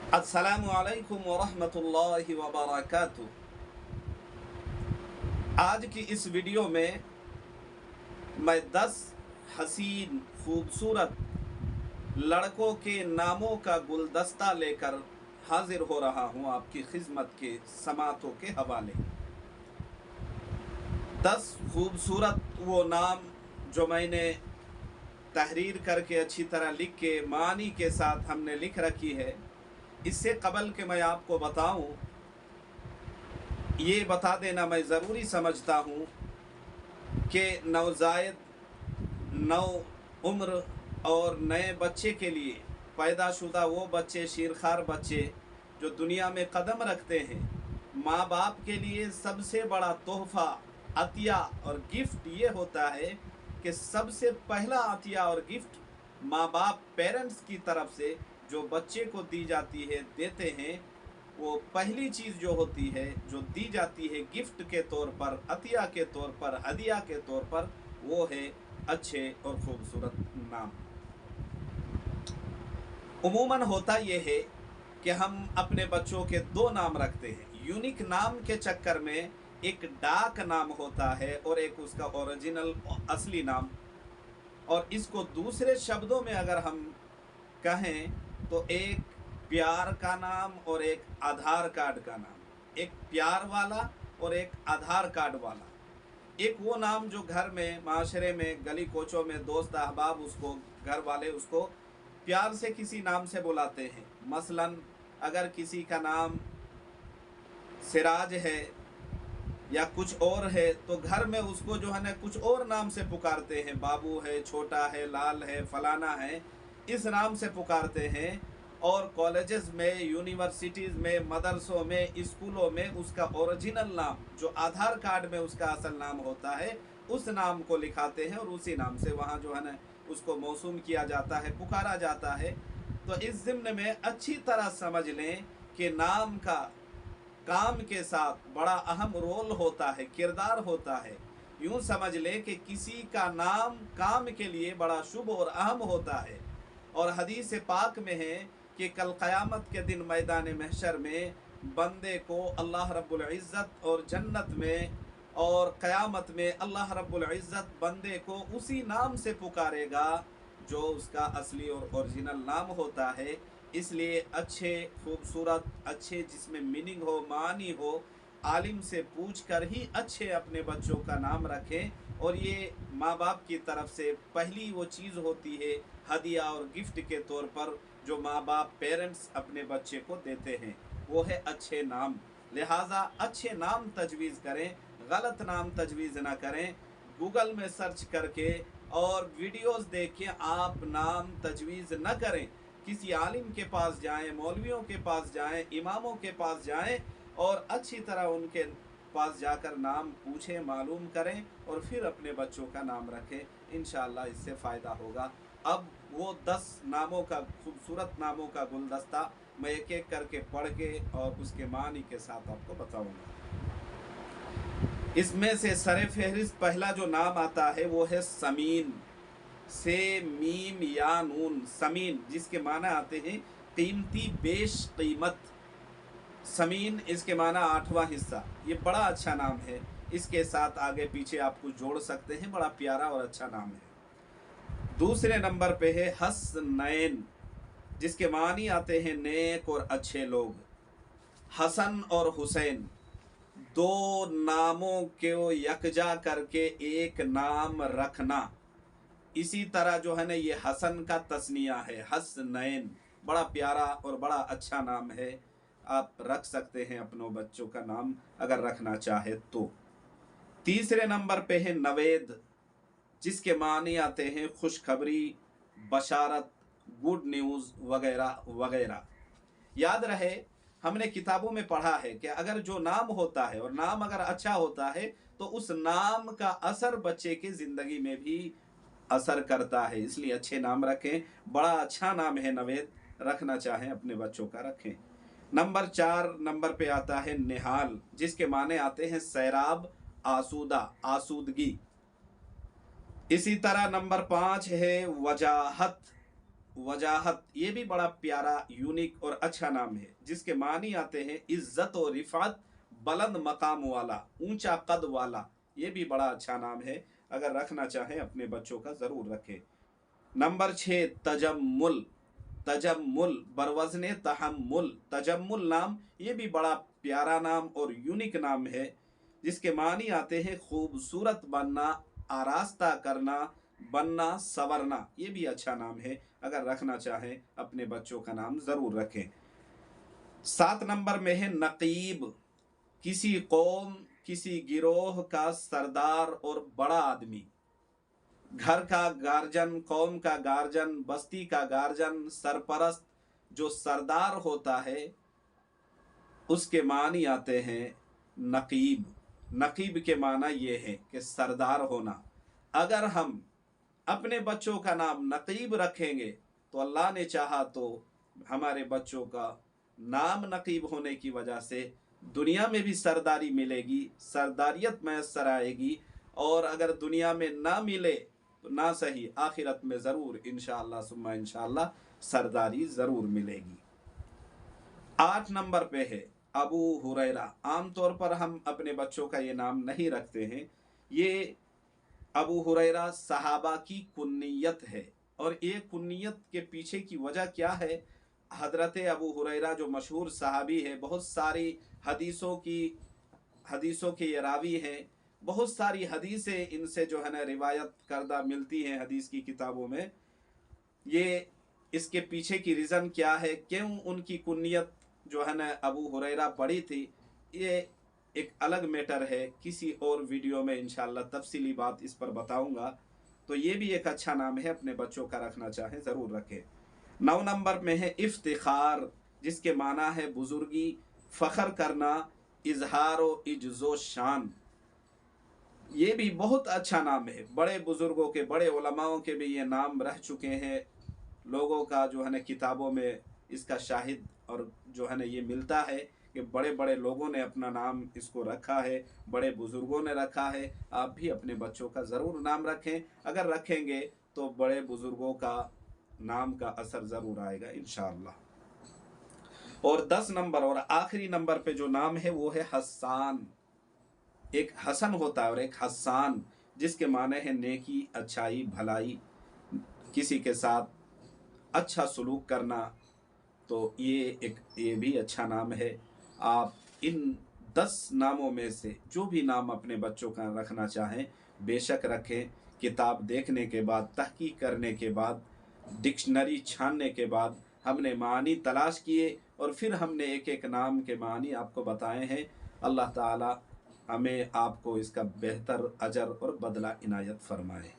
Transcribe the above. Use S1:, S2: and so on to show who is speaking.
S1: अस्सलामु अलैकुम वरहमतुल्लाहि वबरकातुह। आज की इस वीडियो में मैं 10 हसीन खूबसूरत लड़कों के नामों का गुलदस्ता लेकर हाजिर हो रहा हूँ आपकी खिदमत के समातों के हवाले। 10 खूबसूरत वो नाम जो मैंने तहरीर करके अच्छी तरह लिख के मानी के साथ हमने लिख रखी है। इससे कबल कि मैं आपको बताऊं, ये बता देना मैं ज़रूरी समझता हूँ कि नवजायद नौ उम्र और नए बच्चे के लिए पैदाशुदा वो बच्चे, शीरखार बच्चे जो दुनिया में कदम रखते हैं, माँ बाप के लिए सबसे बड़ा तोहफ़ा, अतिया और गिफ्ट ये होता है कि सबसे पहला अतिया और गिफ्ट माँ बाप, पेरेंट्स की तरफ से जो बच्चे को दी जाती है, देते हैं, वो पहली चीज़ जो होती है, जो दी जाती है गिफ्ट के तौर पर, अतिया के तौर पर, हदिया के तौर पर, वो है अच्छे और खूबसूरत नाम। उमूमन होता ये है कि हम अपने बच्चों के 2 नाम रखते हैं। यूनिक नाम के चक्कर में एक डाक नाम होता है और एक उसका ओरिजिनल असली नाम। और इसको दूसरे शब्दों में अगर हम कहें तो एक प्यार का नाम और एक आधार कार्ड का नाम। एक प्यार वाला और एक आधार कार्ड वाला। एक वो नाम जो घर में, माशरे में, गली कोचों में दोस्त अहबाब उसको, घर वाले उसको प्यार से किसी नाम से बुलाते हैं। मसलन अगर किसी का नाम सिराज है या कुछ और है तो घर में उसको जो है ना कुछ और नाम से पुकारते हैं। बाबू है, छोटा है, लाल है, फलाना है, इस नाम से पुकारते हैं। और कॉलेजेस में, यूनिवर्सिटीज़ में, मदरसों में, स्कूलों में उसका ओरिजिनल नाम जो आधार कार्ड में उसका असल नाम होता है, उस नाम को लिखाते हैं और उसी नाम से वहाँ जो है ना उसको मौसूम किया जाता है, पुकारा जाता है। तो इस ज़िम्न में अच्छी तरह समझ लें कि नाम का काम के साथ बड़ा अहम रोल होता है, किरदार होता है। यूँ समझ लें कि किसी का नाम काम के लिए बड़ा शुभ और अहम होता है। और हदीस पाक में है कि कल क़यामत के दिन मैदान महशर में बंदे को अल्लाह रब्बुल इज़्ज़त और जन्नत में और क़यामत में अल्लाह रब्बुल इज़्ज़त बंदे को उसी नाम से पुकारेगा जो उसका असली और ओरिजिनल नाम होता है। इसलिए अच्छे, खूबसूरत, अच्छे जिसमें मीनिंग हो, मानी हो, आलिम से पूछ कर ही अच्छे अपने बच्चों का नाम रखें। और ये माँ बाप की तरफ से पहली वो चीज़ होती है हदिया और गिफ्ट के तौर पर जो माँ बाप, पेरेंट्स अपने बच्चे को देते हैं, वो है अच्छे नाम। लिहाजा अच्छे नाम तजवीज़ करें, गलत नाम तजवीज़ ना करें। गूगल में सर्च करके और वीडियोस देख के आप नाम तजवीज़ न करें। किसी आलिम के पास जाएं, मौलवियों के पास जाएं, इमामों के पास जाएं और अच्छी तरह उनके पास जाकर नाम पूछें, मालूम करें और फिर अपने बच्चों का नाम रखें। इंशाअल्लाह इससे फ़ायदा होगा। अब वो 10 नामों का, खूबसूरत नामों का गुलदस्ता मैं एक एक करके पढ़ के और उसके मानी के साथ आपको बताऊंगा। इसमें से सरे फहरिस्त पहला जो नाम आता है वो है समीन। से मीम या नून, समीन, जिसके माना आते हैं कीमती, बेश कीमत। समीन इसके माना 8वां हिस्सा। ये बड़ा अच्छा नाम है। इसके साथ आगे पीछे आप कुछ जोड़ सकते हैं। बड़ा प्यारा और अच्छा नाम है। दूसरे नंबर पे है हसनैन, जिसके मानी आते हैं नेक और अच्छे लोग। हसन और हुसैन, 2 नामों को यकजा करके एक नाम रखना। इसी तरह जो है ना ये हसन का तस्निया है, हसनैन। बड़ा प्यारा और बड़ा अच्छा नाम है। आप रख सकते हैं अपनों बच्चों का नाम अगर रखना चाहे तो। तीसरे नंबर पे है नवेद, जिसके मानी आते हैं खुशखबरी, बशारत, गुड न्यूज़ वगैरह वगैरह। याद रहे, हमने किताबों में पढ़ा है कि अगर जो नाम होता है और नाम अगर अच्छा होता है तो उस नाम का असर बच्चे की ज़िंदगी में भी असर करता है। इसलिए अच्छे नाम रखें। बड़ा अच्छा नाम है नवेद, रखना चाहें अपने बच्चों का रखें। नंबर 4 नंबर पे आता है निहाल, जिसके माने आते हैं सैराब, आसूदा, आसूदगी। इसी तरह नंबर 5 है वजाहत, वजाहत, ये भी बड़ा प्यारा यूनिक और अच्छा नाम है, जिसके मानी आते हैं इज्जत और रिफात, बुलंद मकाम वाला, ऊंचा कद वाला। ये भी बड़ा अच्छा नाम है, अगर रखना चाहें अपने बच्चों का ज़रूर रखें। नंबर 6 तजम्मुल। तजम्मुल बरवज़ने तहम्मुल, तजम्मुल नाम, ये भी बड़ा प्यारा नाम और यूनिक नाम है, जिसके मानी आते हैं खूबसूरत बनना, आरास्ता करना, बनना, संवरना। ये भी अच्छा नाम है, अगर रखना चाहें अपने बच्चों का नाम ज़रूर रखें। 7 नंबर में है नकीब। किसी कौम, किसी गिरोह का सरदार और बड़ा आदमी, घर का गार्जन, कौम का गार्जन, बस्ती का गार्जन, सरपरस्त, जो सरदार होता है, उसके मानी आते हैं नकीब। नकीब के माना ये है कि सरदार होना। अगर हम अपने बच्चों का नाम नकीब रखेंगे तो अल्लाह ने चाहा तो हमारे बच्चों का नाम नकीब होने की वजह से दुनिया में भी सरदारी मिलेगी, सरदारियत मैसर आएगी, और अगर दुनिया में ना मिले तो ना सही आखिरत में ज़रूर इंशाअल्लाह सुम्मा इंशाअल्लाह सरदारी ज़रूर मिलेगी। 8 नंबर पे है अबू हुरैरा। आम तौर पर हम अपने बच्चों का ये नाम नहीं रखते हैं। ये अबू हुरैरा सहाबा की कुन्नियत है, और ये कुन्नियत के पीछे की वजह क्या है? हज़रत अबू हुरैरा जो मशहूर सहाबी है, बहुत सारी हदीसों के ये रावी हैं, बहुत सारी हदीसें इनसे जो है ना रिवायत करदा मिलती हैं हदीस की किताबों में। ये इसके पीछे की रीज़न क्या है, क्यों उनकी कुन्नियत जो है ना अबू हुरैरा पड़ी थी, ये एक अलग मैटर है। किसी और वीडियो में इंशाअल्लाह तफसीली बात इस पर बताऊंगा। तो ये भी एक अच्छा नाम है, अपने बच्चों का रखना चाहें ज़रूर रखें। 9 नंबर में है इफ्तिखार, जिसके माना है बुजुर्गी, फ़ख्र करना, इजहार व इज्ज़ो शान। ये भी बहुत अच्छा नाम है। बड़े बुजुर्गों के, बड़े उलमाओं के भी ये नाम रह चुके हैं। लोगों का जो है ना किताबों में इसका शाहिद और जो है ना ये मिलता है कि बड़े बड़े लोगों ने अपना नाम इसको रखा है, बड़े बुजुर्गों ने रखा है। आप भी अपने बच्चों का ज़रूर नाम रखें, अगर रखेंगे तो बड़े बुजुर्गों का नाम का असर ज़रूर आएगा इंशाअल्लाह। और 10 नंबर और आखिरी नंबर पे जो नाम है वो है हस्सान। एक हसन होता है और एक हस्सान, जिसके माने हैं नेकी, अच्छाई, भलाई, किसी के साथ अच्छा सलूक करना। तो ये भी अच्छा नाम है। आप इन 10 नामों में से जो भी नाम अपने बच्चों का रखना चाहें बेशक रखें। किताब देखने के बाद, तहकीक करने के बाद, डिक्शनरी छानने के बाद हमने मानी तलाश किए और फिर हमने एक एक नाम के मानी आपको बताए हैं। अल्लाह ताला हमें आपको इसका बेहतर अजर और बदला इनायत फरमाए।